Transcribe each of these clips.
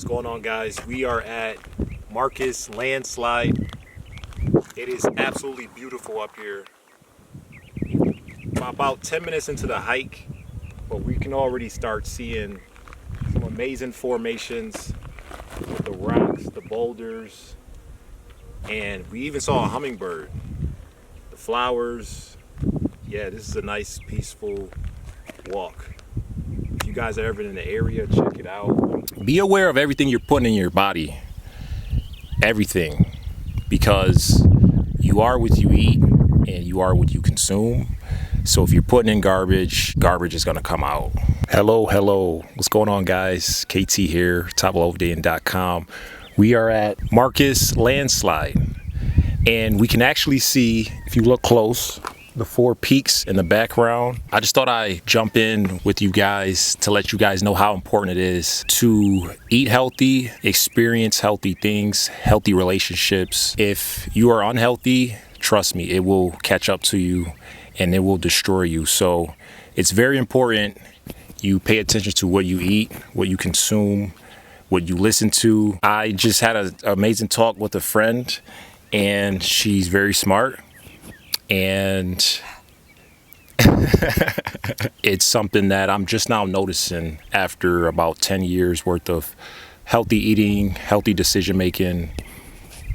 What's going on, guys? We are at Marcus Landslide. It is absolutely beautiful up here. About 10 minutes into the hike, but we can already start seeing some amazing formations with the rocks, the boulders, and we even saw a hummingbird. The flowers. Yeah, this is a nice, peaceful walk. If you guys are ever in the area, check it out. Be aware of everything you're putting in your body. Everything. Because you are what you eat and you are what you consume. So if you're putting in garbage, garbage is going to come out. Hello. What's going on, guys? KT here, topleveldating.com. We are at Marcus Landslide. And we can actually see, if you look close, the 4 peaks in the background. I just thought I'd jump in with you guys to let you guys know how important it is to eat healthy, experience healthy things, healthy relationships. If you are unhealthy, trust me, it will catch up to you and it will destroy you. So it's very important you pay attention to what you eat, what you consume, what you listen to. I just had an amazing talk with a friend, and she's very smart. And it's something that I'm just now noticing after about 10 years worth of healthy eating, healthy decision making.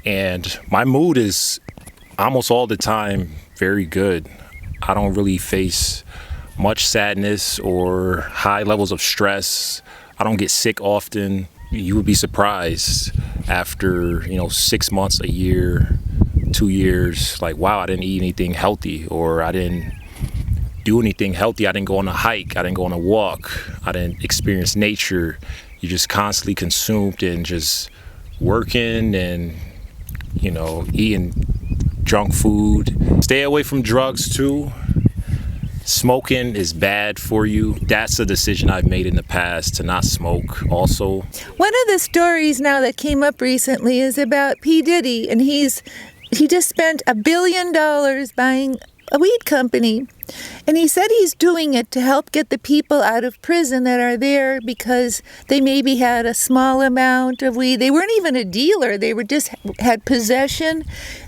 And my mood is almost all the time very good. I don't really face much sadness or high levels of stress. I don't get sick often. You would be surprised after, 6 months, a year, 2 years, like, wow, I didn't eat anything healthy, or I didn't do anything healthy. I didn't go on a hike. I didn't go on a walk. I didn't experience nature. You're just constantly consumed in just working and, eating junk food. Stay away from drugs too. Smoking is bad for you. That's a decision I've made in the past, to not smoke also. One of the stories now that came up recently is about P. Diddy, and he just spent $1 billion buying a weed company. And he said he's doing it to help get the people out of prison that are there because they maybe had a small amount of weed. They weren't even a dealer. They were just had possession.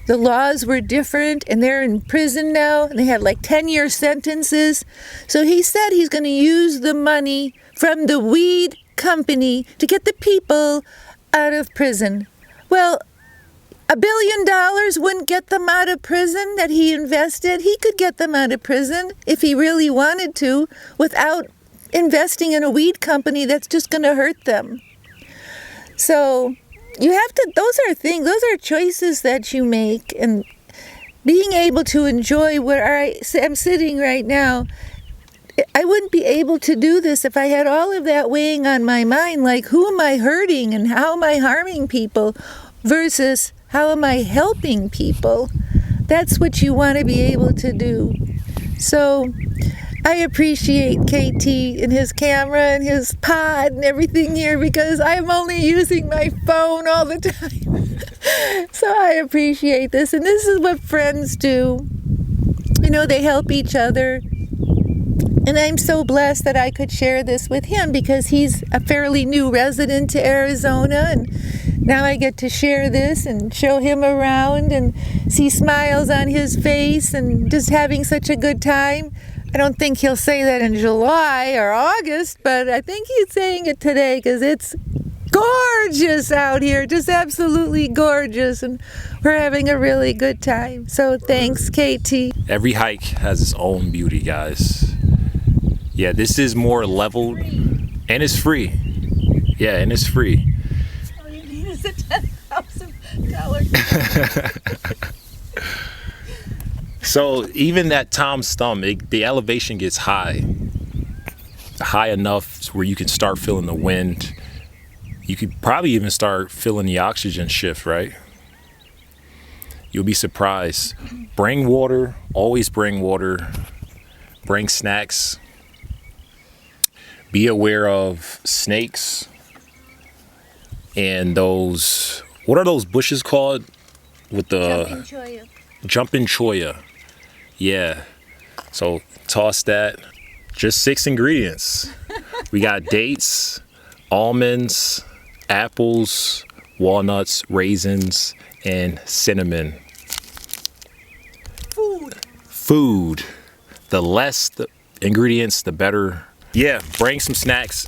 The laws were different, and they're in prison now, and they had like 10-year sentences. So he said he's going to use the money from the weed company to get the people out of prison. Well, $1 billion wouldn't get them out of prison that he invested. He could get them out of prison if he really wanted to without investing in a weed company that's just going to hurt them. So you have to, those are choices that you make, and being able to enjoy where I'm sitting right now. I wouldn't be able to do this if I had all of that weighing on my mind, like who am I hurting and how am I harming people versus how am I helping people? That's what you want to be able to do. So I appreciate KT and his camera and his pod and everything here, because I'm only using my phone all the time. So I appreciate this. And this is what friends do. They help each other. And I'm so blessed that I could share this with him, because he's a fairly new resident to Arizona, and now I get to share this and show him around and see smiles on his face and just having such a good time. I don't think he'll say that in July or August, but I think he's saying it today because it's gorgeous out here, just absolutely gorgeous, and we're having a really good time. So thanks, KT. Every hike has its own beauty, guys. Yeah, this is more leveled, and it's free. Yeah, and it's free. All you need is a $10,000. So even that Tom's Thumb, the elevation gets high enough where you can start feeling the wind. You could probably even start feeling the oxygen shift, right? You'll be surprised. Bring water, always bring water. Bring snacks. Be aware of snakes and those, what are those bushes called? With the jumping cholla. Yeah. So toss that. Just 6 ingredients. We got dates, almonds, apples, walnuts, raisins, and cinnamon. Food. The less the ingredients, the better. Yeah, bring some snacks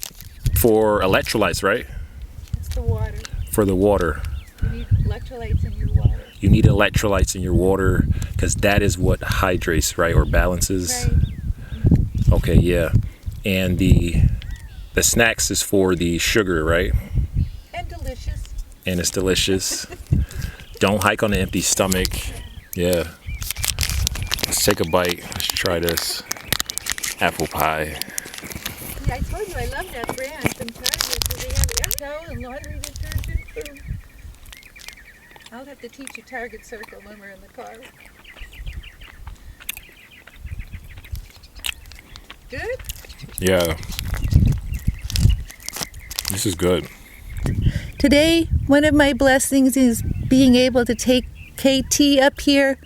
for electrolytes, right? It's the water. For the water. You need electrolytes in your water. You need electrolytes in your water because that is what hydrates, right? Or balances. Right. Okay, yeah. And the snacks is for the sugar, right? And delicious. And it's delicious. Don't hike on an empty stomach. Yeah. Let's take a bite. Let's try this apple pie. Yeah, I told you I love that brand from Target. Do they have towel and laundry detergent? I'll have to teach you Target Circle when we're in the car. Good? Yeah. This is good. Today, one of my blessings is being able to take KT up here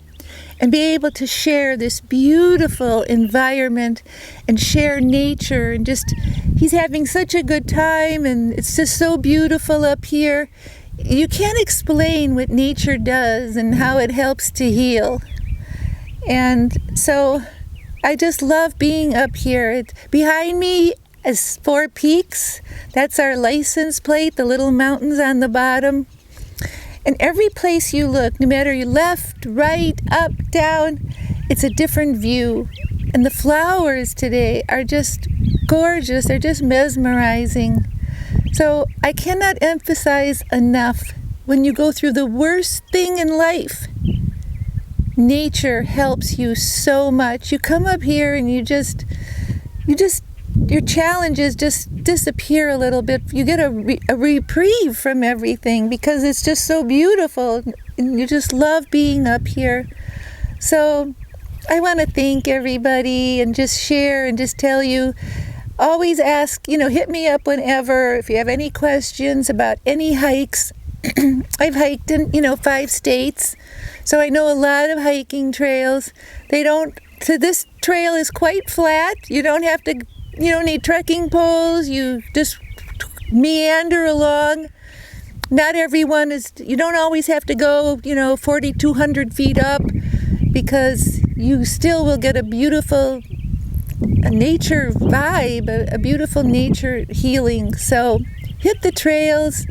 and be able to share this beautiful environment and share nature, and just, he's having such a good time, and it's just so beautiful up here. You can't explain what nature does and how it helps to heal. And so I just love being up here. Behind me is 4 Peaks. That's our license plate, the little mountains on the bottom. And every place you look, no matter you left, right, up, down, it's a different view. And the flowers today are just gorgeous. They're just mesmerizing. So I cannot emphasize enough, when you go through the worst thing in life, nature helps you so much. You come up here and you just your challenges just disappear a little bit. You get a reprieve from everything because it's just so beautiful, and you just love being up here. So I want to thank everybody and just share and just tell you, always ask, hit me up whenever if you have any questions about any hikes. I've hiked in 5 states, so I know a lot of hiking trails. So this trail is quite flat. You don't need trekking poles. You just meander along. Not everyone you don't always have to go 4,200 feet up, because you still will get a beautiful nature vibe, a beautiful nature healing. So hit the trails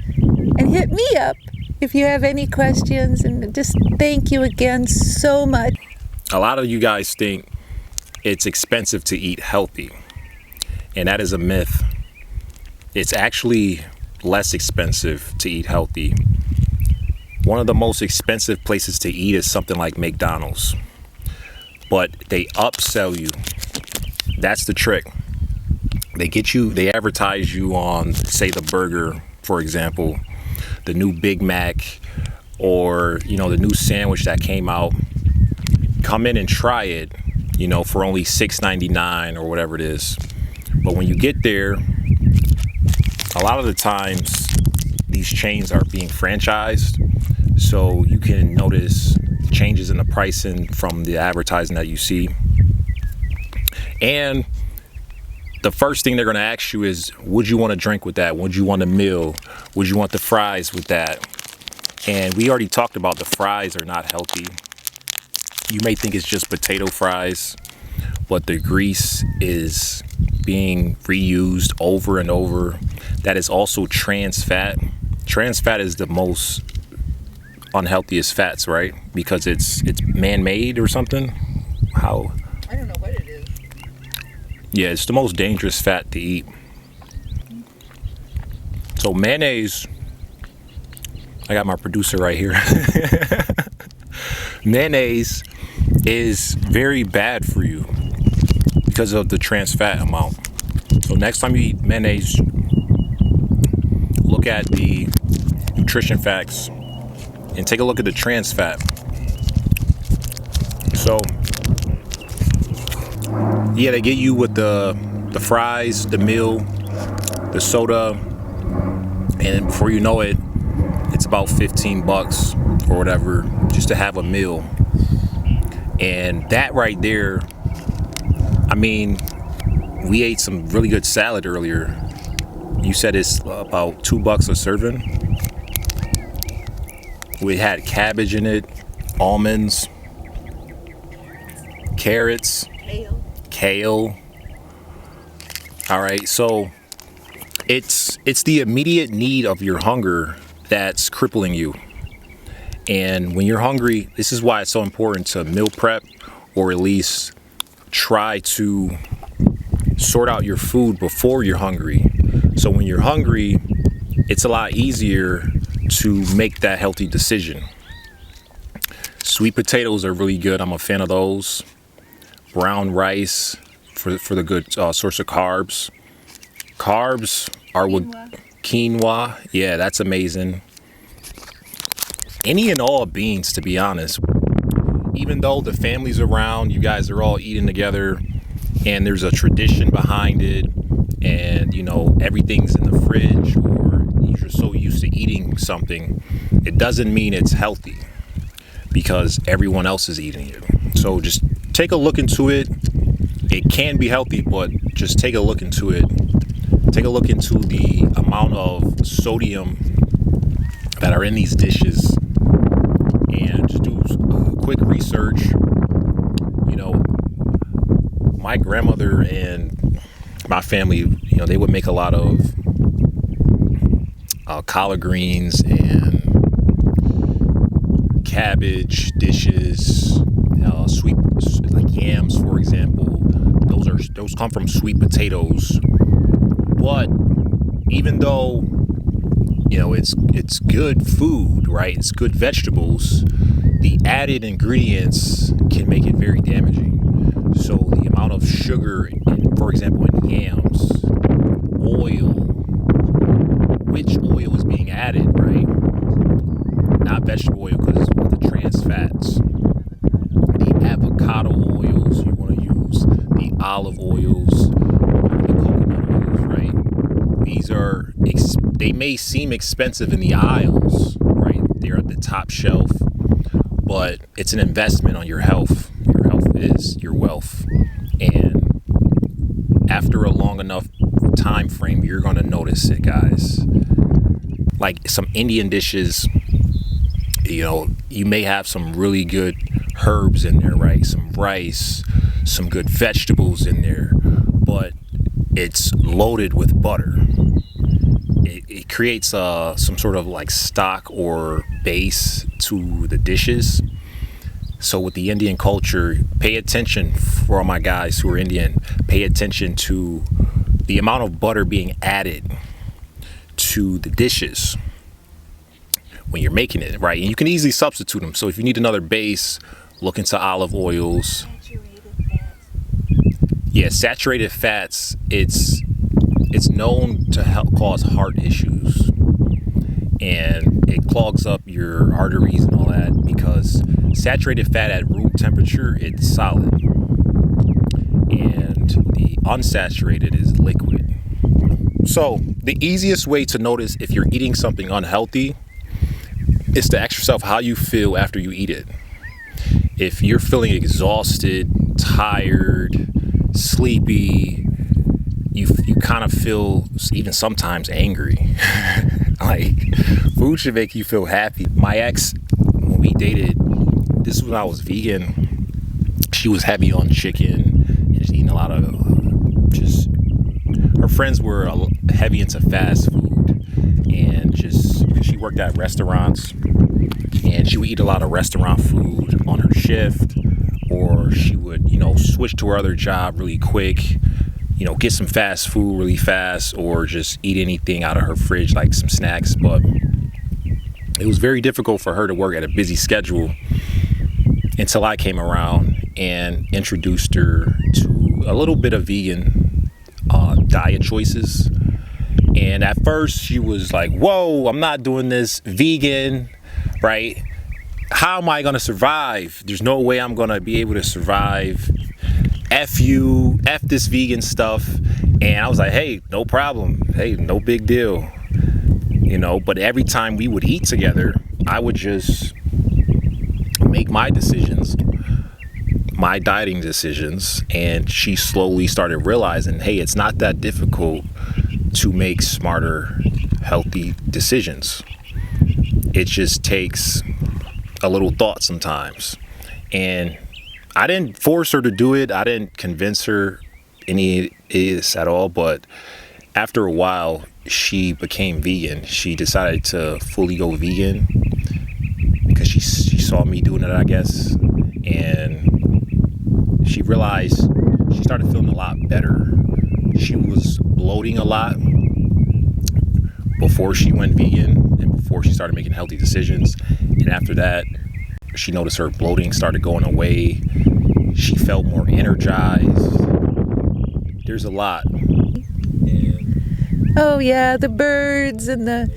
and hit me up if you have any questions, and just thank you again so much. A lot of you guys think it's expensive to eat healthy, and that is a myth. It's actually less expensive to eat healthy. One of the most expensive places to eat is something like McDonald's, but they upsell you. That's the trick. They advertise you on, say, the burger, for example, the new Big Mac, or the new sandwich that came out. Come in and try it, for only $6.99 or whatever it is. But when you get there, a lot of the times these chains are being franchised, so you can notice changes in the pricing from the advertising that you see. And the first thing they're going to ask you is, would you want a drink with that? Would you want a meal? Would you want the fries with that? And we already talked about the fries are not healthy. You may think it's just potato fries, but the grease is being reused over and over. That is also trans fat. Trans fat is the most unhealthiest fats, right? Because it's man-made or something. How? I don't know what it is. Yeah, it's the most dangerous fat to eat. So mayonnaise, I got my producer right here. Mayonnaise is very bad for you because of the trans fat amount. So next time you eat mayonnaise, look at the nutrition facts and take a look at the trans fat. So yeah, they get you with the fries, the meal, the soda, and before you know it, it's about $15 or whatever just to have a meal. And that right there, I mean, we ate some really good salad earlier. You said it's about $2 a serving. We had cabbage in it, almonds, carrots, kale. All right, so it's the immediate need of your hunger that's crippling you. And when you're hungry, this is why it's so important to meal prep, or at least try to sort out your food before you're hungry. So when you're hungry, it's a lot easier to make that healthy decision. Sweet potatoes are really good. I'm a fan of those. Brown rice for the good source of carbs. Carbs are what quinoa. Yeah, that's amazing. Any and all beans, to be honest. Even though the family's around, you guys are all eating together, and there's a tradition behind it, and you know everything's in the fridge, or you're so used to eating something, it doesn't mean it's healthy because everyone else is eating it. So just take a look into it. It can be healthy, but just take a look into it. Take a look into the amount of sodium that are in these dishes, and just do quick research. You know, my grandmother and my family, you know, they would make a lot of collard greens and cabbage dishes, sweet, like yams, for example. Those come from sweet potatoes. But even though, you know, it's good food, right? It's good vegetables. The added ingredients can make it very damaging. So the amount of sugar, for example, in yams, oil, which oil is being added, right? Not vegetable oil, because of the trans fats. The avocado oils, you want to use the olive oils, the coconut oils, right? These are, they may seem expensive in the aisles, right? They're at the top shelf, but it's an investment on your health. Your health is your wealth. And after a long enough time frame, you're going to notice it, guys. Like some Indian dishes, you know, you may have some really good herbs in there, right? Some rice, some good vegetables in there, but it's loaded with butter. It creates some sort of like stock or base to the dishes. So with the Indian culture, pay attention, for all my guys who are Indian, pay attention to the amount of butter being added to the dishes when you're making it, right? And you can easily substitute them. So if you need another base, look into olive oils. Yeah, saturated fats, it's known to help cause heart issues, and it clogs up your arteries and all that, because saturated fat at room temperature, it's solid, and the unsaturated is liquid. So the easiest way to notice if you're eating something unhealthy is to ask yourself how you feel after you eat it. If you're feeling exhausted, tired, sleepy, you kind of feel even sometimes angry. Like, food should make you feel happy. My ex, when we dated, this was when I was vegan, she was heavy on chicken and just eating a lot of her friends were heavy into fast food, and just because she worked at restaurants, and she would eat a lot of restaurant food on her shift, or she would, you know, switch to her other job really quick, you know, get some fast food really fast, or just eat anything out of her fridge, like some snacks. But it was very difficult for her to work at a busy schedule until I came around and introduced her to a little bit of vegan diet choices. And at first she was like, whoa, I'm not doing this vegan, right? How am I going to survive? There's no way I'm going to be able to survive. F you, F this vegan stuff. And I was like, hey, no problem. Hey, no big deal. You know, but every time we would eat together, I would just make my decisions, my dieting decisions. And she slowly started realizing, hey, it's not that difficult to make smarter, healthy decisions. It just takes a little thought sometimes. And I didn't force her to do it. I didn't convince her any of this at all. But after a while, she became vegan. She decided to fully go vegan because she saw me doing it, I guess. And she realized she started feeling a lot better. She was bloating a lot before she went vegan and before she started making healthy decisions. And after that, she noticed her bloating started going away. She felt more energized. There's a lot. Oh yeah, the birds and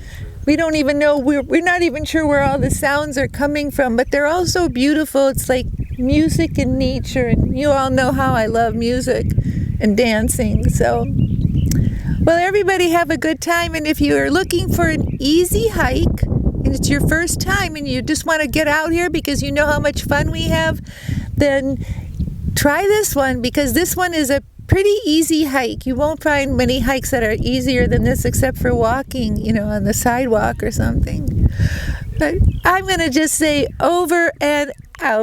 we don't even know, we're not even sure where all the sounds are coming from, but they're all so beautiful. It's like music in nature, and you all know how I love music and dancing. So, well, everybody have a good time, and if you are looking for an easy hike, and it's your first time and you just want to get out here because you know how much fun we have, then try this one, because this one is a pretty easy hike. You won't find many hikes that are easier than this except for walking, on the sidewalk or something. But I'm going to just say over and